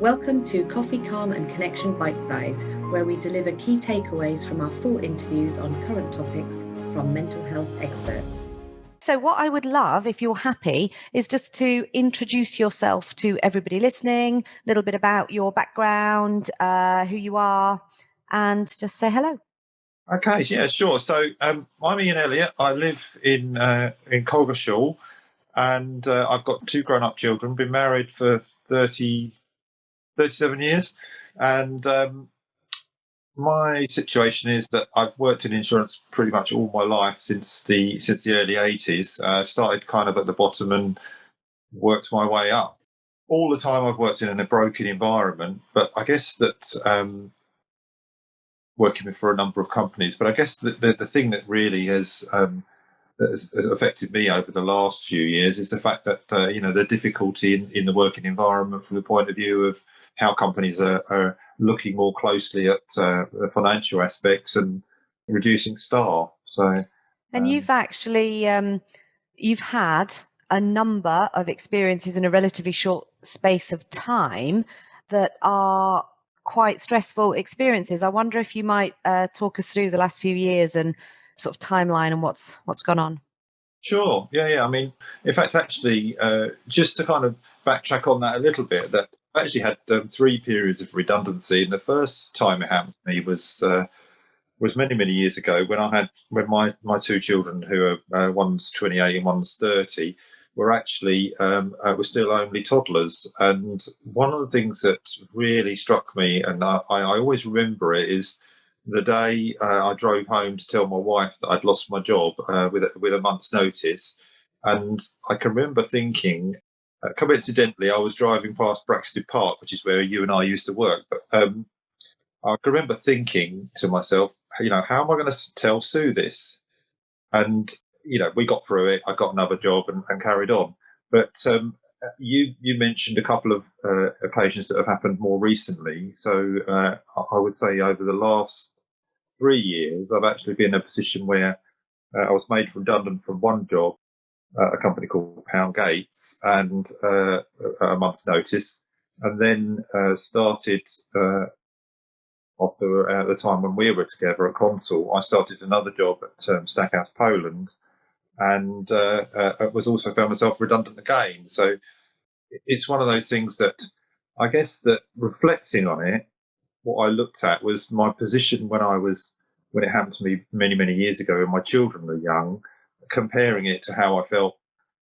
Welcome to Coffee, Calm and Connection Bite Size, where we deliver key takeaways from our full interviews on current topics from mental health experts. So what I would love, if you're happy, is just to introduce yourself to everybody listening, a little bit about your background, who you are, and just say hello. Okay, yeah, sure. So I'm Ian Elliott. I live in Coggeshall, and I've got two grown-up children. Been married for 37 years, and my situation is that I've worked in insurance pretty much all my life since the early 80s. Started kind of at the bottom and worked my way up. All the time I've worked in a broken environment, but I guess that working for a number of companies. But I guess the thing that really has affected me over the last few years is the fact that the difficulty in the working environment from the point of view of how companies are looking more closely at the financial aspects and reducing staff. And you've actually you've had a number of experiences in a relatively short space of time that are quite stressful experiences. I wonder if you might talk us through the last few years and sort of timeline and what's gone on. Sure. Yeah. I mean, in fact, actually, just to kind of backtrack on that a little bit, that I actually had 3 periods of redundancy, and the first time it happened to me was many years ago when my two children, who are one's 28 and one's 30, were still only toddlers. And one of the things that really struck me, and I always remember it, is the day I drove home to tell my wife that I'd lost my job with a month's notice. And I can remember thinking, coincidentally, I was driving past Braxton Park, which is where you and I used to work. But I can remember thinking to myself, how am I going to tell Sue this? And we got through it. I got another job and carried on. But you mentioned a couple of occasions that have happened more recently. So I would say over the last 3 years, I've actually been in a position where I was made redundant from one job, a company called Pound Gates, and a month's notice, and then started after the time when we were together at Consul. I started another job at Stackhouse Poland, and was also found myself redundant again. So it's one of those things that I guess that reflecting on it, what I looked at was my position when it happened to me many years ago and my children were young, comparing it to how I felt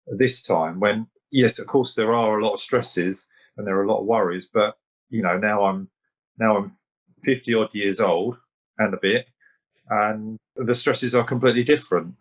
this time when, yes, of course, there are a lot of stresses and there are a lot of worries, but now I'm 50 odd years old and a bit, and the stresses are completely different.